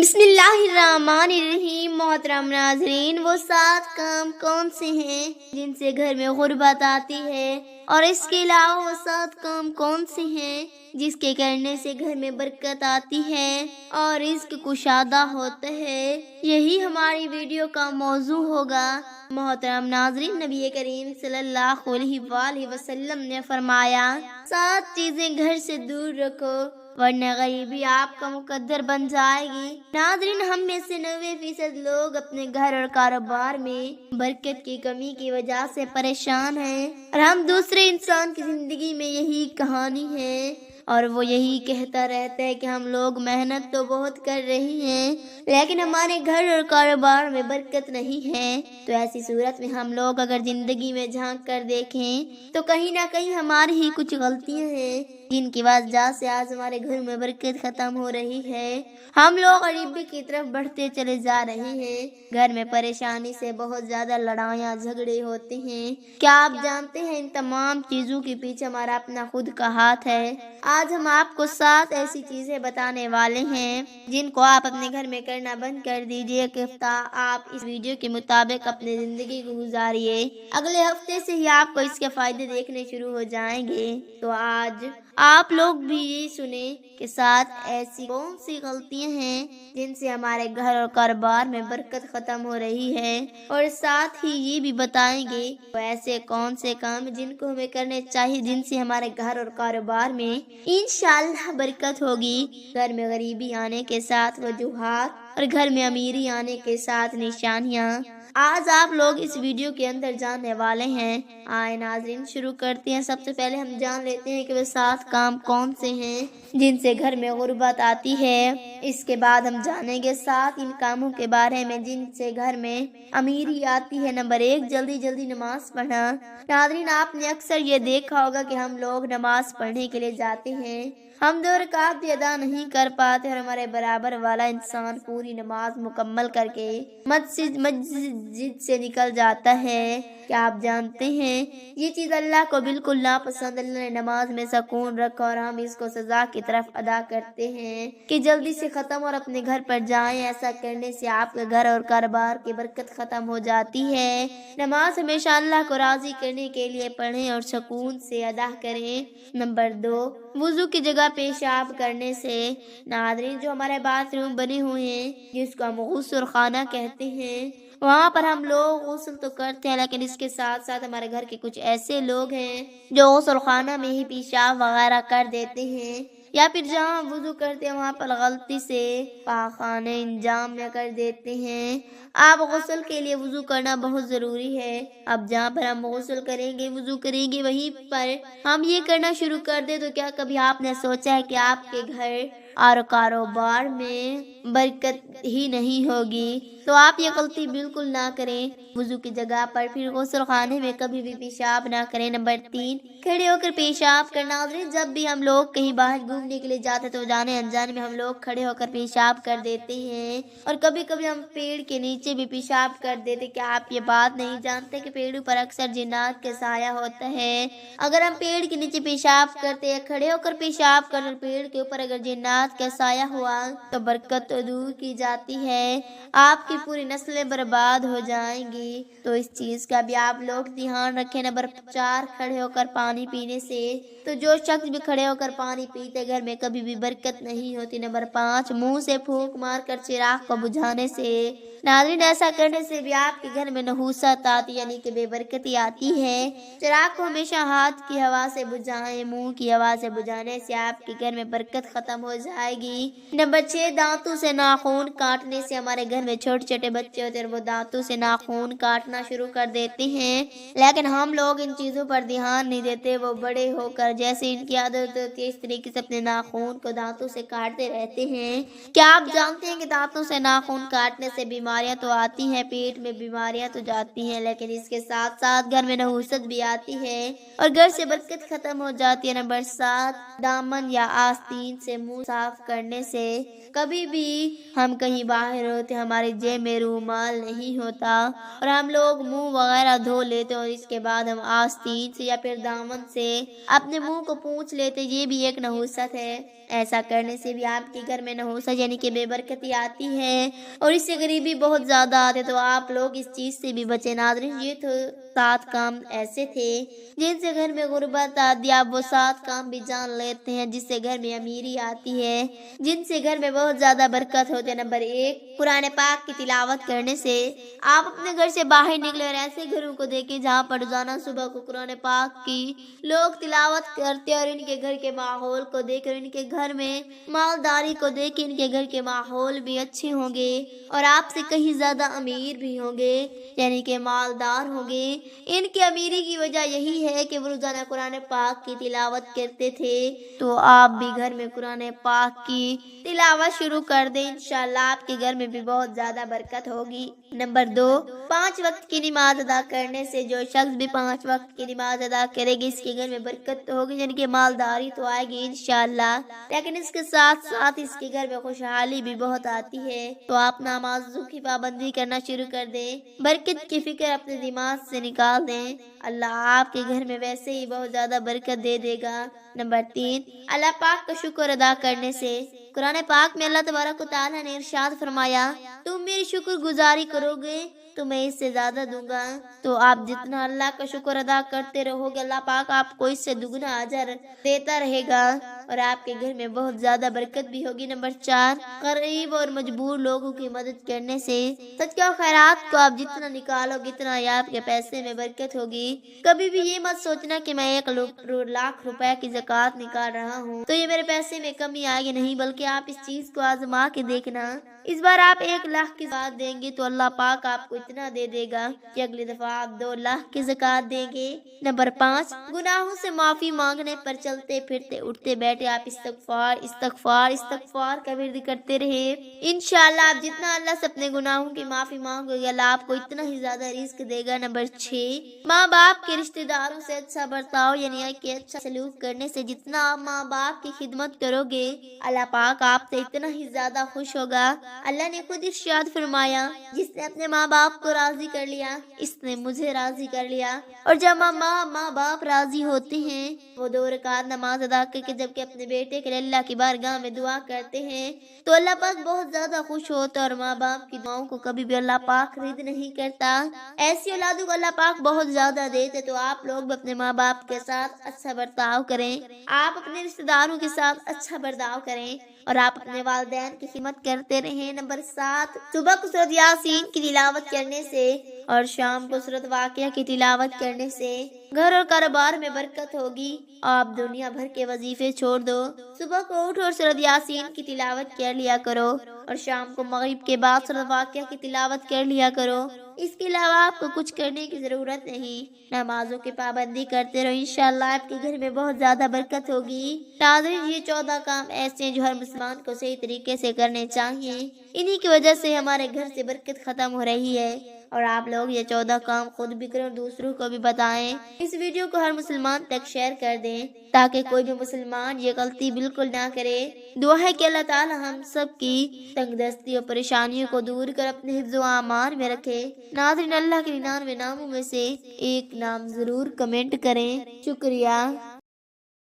بسم اللہ الرحمن الرحیم۔ محترم ناظرین، وہ 7 کام کون سے ہیں جن سے گھر میں غربت آتی ہے، اور اس کے علاوہ وہ 7 کام کون سے ہیں جس کے کرنے سے گھر میں برکت آتی ہے اور رزق کشادہ ہوتا ہے؟ یہی ہماری ویڈیو کا موضوع ہوگا۔ محترم ناظرین، نبی کریم صلی اللہ علیہ وآلہ وسلم نے فرمایا، 7 چیزیں گھر سے دور رکھو ورنہ غریبی آپ کا مقدر بن جائے گی۔ ناظرین، ہم میں سے 90% لوگ اپنے گھر اور کاروبار میں برکت کی کمی کی وجہ سے پریشان ہیں، اور ہم دوسرے انسان کی زندگی میں یہی کہانی ہے، اور وہ یہی کہتا رہتا ہے کہ ہم لوگ محنت تو بہت کر رہے ہیں لیکن ہمارے گھر اور کاروبار میں برکت نہیں ہے۔ تو ایسی صورت میں ہم لوگ اگر زندگی میں جھانک کر دیکھیں تو کہیں نہ کہیں ہماری ہی کچھ غلطیاں ہیں جن کی وجہ سے آج ہمارے گھر میں برکت ختم ہو رہی ہے۔ ہم لوگ غریبی کی طرف بڑھتے چلے جا رہے ہیں، گھر میں پریشانی سے بہت زیادہ لڑائیاں جھگڑے ہوتے ہیں۔ کیا آپ جانتے ہیں ان تمام چیزوں کے پیچھے ہمارا اپنا خود کا ہاتھ ہے؟ آج ہم آپ کو 7 ایسی چیزیں بتانے والے ہیں جن کو آپ اپنے گھر میں کرنا بند کر دیجئے۔ ایک ہفتہ آپ اس ویڈیو کے مطابق اپنی زندگی کو گزاریے، اگلے ہفتے سے ہی آپ کو اس کے فائدے دیکھنے شروع ہو جائیں گے۔ تو آج آپ لوگ بھی یہ سنیں کہ 7 ایسی کون سی غلطیاں ہیں جن سے ہمارے گھر اور کاروبار میں برکت ختم ہو رہی ہے، اور ساتھ ہی یہ بھی بتائیں گے وہ ایسے کون سے کام جن کو ہمیں کرنے چاہیے جن سے ہمارے گھر اور کاروبار میں انشاءاللہ برکت ہوگی۔ گھر میں غریبی آنے کے ساتھ وجوہات اور گھر میں امیری آنے کے ساتھ نشانیاں آج آپ لوگ اس ویڈیو کے اندر جاننے والے ہیں۔ آئے ناظرین، شروع کرتے ہیں۔ سب سے پہلے ہم جان لیتے ہیں کہ وہ 7 کام کون سے ہیں جن سے گھر میں غربت آتی ہے۔ اس کے بعد ہم جانیں گے 7 ان کاموں کے بارے میں جن سے گھر میں امیری آتی ہے۔ نمبر 1، جلدی نماز پڑھنا۔ ناظرین، آپ نے اکثر یہ دیکھا ہوگا کہ ہم لوگ نماز پڑھنے کے لیے جاتے ہیں، ہم 2 رکعت بھی ادا نہیں کر پاتے، اور ہمارے برابر والا انسان پوری نماز مکمل کر کے مسجد سے نکل جاتا ہے۔ کیا آپ جانتے ہیں یہ چیز اللہ کو بالکل ناپسند؟ اللہ نے نماز میں سکون رکھا اور ہم اس کو سزا کی طرف ادا کرتے ہیں کہ جلدی سے ختم اور اپنے گھر پر جائیں۔ ایسا کرنے سے آپ کے گھر اور کاروبار کی برکت ختم ہو جاتی ہے۔ نماز ہمیشہ اللہ کو راضی کرنے کے لیے پڑھیں اور سکون سے ادا کریں۔ نمبر 2، وضو کی جگہ پیشاب کرنے سے۔ ناظرین، جو ہمارے باتھ روم بنے ہوئے ہیں جس کو ہم غسل خانہ کہتے ہیں، وہاں پر ہم لوگ غسل تو کرتے ہیں لیکن اس کے ساتھ ساتھ ہمارے گھر کے کچھ ایسے لوگ ہیں جو غسل خانہ میں ہی پیشاب وغیرہ کر دیتے ہیں، یا پھر جہاں وضو کرتے ہیں وہاں پر غلطی سے پاخانے انجام میں کر دیتے ہیں۔ آپ غسل کے لیے وضو کرنا بہت ضروری ہے۔ اب جہاں پر ہم غسل کریں گے، وضو کریں گے، وہیں پر ہم یہ کرنا شروع کر دیں تو کیا کبھی آپ نے سوچا ہے کہ آپ کے گھر اور کاروبار میں برکت ہی نہیں ہوگی؟ تو آپ یہ غلطی بالکل نہ کریں۔ وضو کی جگہ پر پھر غسل خانے میں کبھی بھی پیشاب نہ کریں۔ نمبر 3، کھڑے ہو کر پیشاب کرنا۔ جب بھی ہم لوگ کہیں باہر گھومنے کے لیے جاتے تو جانے انجانے میں ہم لوگ کھڑے ہو کر پیشاب کر دیتے ہیں، اور کبھی کبھی ہم پیڑ کے نیچے بھی پیشاب کر دیتے۔ کیا آپ یہ بات نہیں جانتے کہ پیڑوں پر اکثر جنات کا سایہ ہوتا ہے؟ اگر ہم پیڑ کے نیچے پیشاب کرتے یا کھڑے ہو کر پیشاب کرتے، پیڑ کے اوپر اگر جنات کا سایہ ہوا تو برکت تو دور کی جاتی ہے، آپ کی پوری نسلیں برباد ہو جائیں گی۔ تو اس چیز کا بھی آپ لوگ دھیان رکھیں۔ نمبر 4، کھڑے ہو کر پانی پینے سے۔ تو جو شخص بھی کھڑے ہو کر پانی پیتے گھر میں کبھی بھی برکت نہیں ہوتی۔ نمبر 5، منہ سے پھونک مار کر چراغ کو بجھانے سے۔ ناظرین، ایسا کرنے سے بھی آپ کے گھر میں نحوست آتی یعنی کہ بے برکتی آتی ہے۔ چراغ کو ہمیشہ ہاتھ کی ہوا سے بجھائیں، منہ کی ہوا سے بجھانے سے آپ کے گھر میں برکت ختم ہو جائے گی۔ نمبر 6، دانتوں سے ناخن کاٹنے سے۔ ہمارے گھر میں چھوٹے چھوٹے بچے ہوتے ہیں، وہ دانتوں سے ناخن کاٹنا شروع کر دیتے ہیں لیکن ہم لوگ ان چیزوں پر دھیان نہیں دیتے۔ وہ بڑے ہو کر جیسے ان کی عادت ہوتی ہے اس طریقے سے اپنے ناخن کو دانتوں سے کاٹتے رہتے ہیں۔ کیا آپ جانتے ہیں کہ دانتوں سے ناخن کاٹنے سے بیماریاں تو آتی ہیں، پیٹ میں بیماریاں تو جاتی ہیں، لیکن اس کے ساتھ ساتھ گھر میں نحوست بھی آتی ہے اور گھر سے برکت ختم ہو جاتی ہے۔ نمبر 7، دامن یا آستین سے منہ صاف کرنے سے۔ کبھی بھی ہم کہیں باہر ہوتے، ہماری جیب میں رومال نہیں ہوتا اور ہم لوگ منہ وغیرہ دھو لیتے اور اس کے بعد ہم آستین سے یا پھر دامن سے اپنے منہ کو پونچھ لیتے، یہ بھی ایک نحوست ہے۔ ایسا کرنے سے بھی آپ کے گھر میں نحوست یعنی کہ بے برکتی آتی ہے اور اس سے غریبی بہت زیادہ آتے، تو آپ لوگ اس چیز سے بھی بچیں۔ ناظرین یہ تو 7 کام ایسے تھے جن سے گھر میں غربت آتی، آپ وہ 7 کام بھی جان لیتے ہیں جس سے گھر میں امیری آتی ہے، جن سے گھر میں بہت زیادہ برکت ہوتی ہے۔ نمبر 1، قرآن پاک کی تلاوت کرنے سے۔ آپ اپنے گھر سے باہر نکلے اور ایسے گھروں کو دیکھیں جہاں پر روزانہ صبح کو قرآن پاک کی لوگ تلاوت کرتے، اور ان کے گھر کے ماحول کو دیکھ کر ان کے گھر میں مالداری کو دیکھ کے ان کے گھر کے ماحول بھی اچھے ہوں گے اور آپ سے کہیں زیادہ امیر بھی ہوں گے، یعنی کہ مالدار ہوں گے۔ ان کی امیری کی وجہ یہی ہے کہ وہ روزانہ قرآن پاک کی تلاوت کرتے تھے، تو آپ بھی گھر میں قرآن پاک کی تلاوت شروع کر دیں، انشاءاللہ آپ کے گھر میں بھی بہت زیادہ برکت ہوگی۔ نمبر 2، 5 وقت کی نماز ادا کرنے سے جو شخص بھی 5 وقت کی نماز ادا کرے گی اس کے گھر میں برکت ہوگی، یعنی کہ مالداری تو آئے گی انشاءاللہ، لیکن اس کے ساتھ ساتھ اس کے گھر میں خوشحالی بھی بہت آتی ہے۔ تو آپ نمازوں کی پابندی کرنا شروع کر دیں، برکت کی فکر اپنے دماغ سے نکال دیں، اللہ آپ کے گھر میں ویسے ہی بہت زیادہ برکت دے دے گا۔ نمبر 3، اللہ پاک کا شکر ادا کرنے سے۔ قرآن پاک میں اللہ تبارک و تعالیٰ نے ارشاد فرمایا، تم میری شکر گزاری کرو گے تو میں اس سے زیادہ دوں گا۔ تو آپ جتنا اللہ کا شکر ادا کرتے رہو گے اللہ پاک آپ کو اس سے دگنا اجر دیتا رہے گا اور آپ کے گھر میں بہت زیادہ برکت بھی ہوگی۔ نمبر 4، غریب اور مجبور لوگوں کی مدد کرنے سے۔ صدقہ و خیرات کو آپ جتنا نکالو گے اتنا ہی آپ کے پیسے میں برکت ہوگی۔ کبھی بھی یہ مت سوچنا کہ میں 1 لاکھ روپے کی زکوٰۃ نکال رہا ہوں تو یہ میرے پیسے میں کمی آئے گی، نہیں، بلکہ آپ اس چیز کو آزما کے دیکھنا، اس بار آپ 1 لاکھ کی زکوٰۃ دیں گے تو اللہ پاک آپ کو اتنا دے دے گا کہ اگلی دفعہ آپ 2 لاکھ کی زکوٰۃ دیں گے۔ نمبر 5، گناہوں سے معافی مانگنے پر چلتے پھرتے اٹھتے بیٹھے آپ استغفار کا ورد کرتے رہے، انشاءاللہ آپ جتنا اللہ سے اپنے گناہوں کی معافی مانگو گے اللہ آپ کو اتنا ہی زیادہ رزق دے گا۔ نمبر 6، ماں باپ کے رشتہ داروں سے اچھا برتاؤ، یعنی کہ اچھا سلوک کرنے سے جتنا آپ ماں باپ کی خدمت کرو گے اللہ پاک آپ سے اتنا ہی زیادہ خوش ہوگا۔ اللہ نے خود ارشاد فرمایا، جس نے اپنے ماں باپ کو راضی کر لیا اس نے مجھے راضی کر لیا، اور جب ماں باپ راضی ہوتے ہیں وہ 2 رکعت نماز ادا کر کے جبکہ اپنے بیٹے کے لیے اللہ کی بارگاہ میں دعا کرتے ہیں تو اللہ پاک بہت زیادہ خوش ہوتا ہے، اور ماں باپ کی دعاؤں کو کبھی بھی اللہ پاک رد نہیں کرتا۔ ایسی اولادوں کو اللہ پاک بہت زیادہ دیتے، تو آپ لوگ بھی اپنے ماں باپ کے ساتھ اچھا برتاؤ کریں، آپ اپنے رشتہ داروں کے ساتھ اچھا برتاؤ کریں اور آپ اپنے والدین کی خدمت کرتے رہیں۔ نمبر 7، صبح کو سورۃ یاسین کی تلاوت کرنے سے اور شام کو سورۃ واقعہ کی تلاوت کرنے سے گھر اور کاروبار میں برکت ہوگی۔ آپ دنیا بھر کے وظیفے چھوڑ دو، صبح کو اٹھو اور سورۃ یاسین کی تلاوت کر لیا کرو اور شام کو مغرب کے بعد سورۃ واقعہ کی تلاوت کر لیا کرو۔ اس کے علاوہ آپ کو کچھ کرنے کی ضرورت نہیں، نمازوں کی پابندی کرتے رہو، انشاءاللہ آپ کے گھر میں بہت زیادہ برکت ہوگی۔ ناظرین یہ 14 کام ایسے ہیں جو ہر مسلمان کو صحیح طریقے سے کرنے چاہیے، انہی کی وجہ سے ہمارے گھر سے برکت ختم ہو رہی ہے، اور آپ لوگ یہ 14 کام خود بھی کریں اور دوسروں کو بھی بتائیں۔ اس ویڈیو کو ہر مسلمان تک شیئر کر دیں تاکہ کوئی بھی مسلمان یہ غلطی بالکل نہ کرے۔ دعا ہے کہ اللہ تعالی ہم سب کی تنگ دستی اور پریشانیوں کو دور کر اپنے حفظ و امان میں رکھے۔ ناظرین اللہ کے 99 ناموں میں سے ایک نام ضرور کمنٹ کریں، شکریہ۔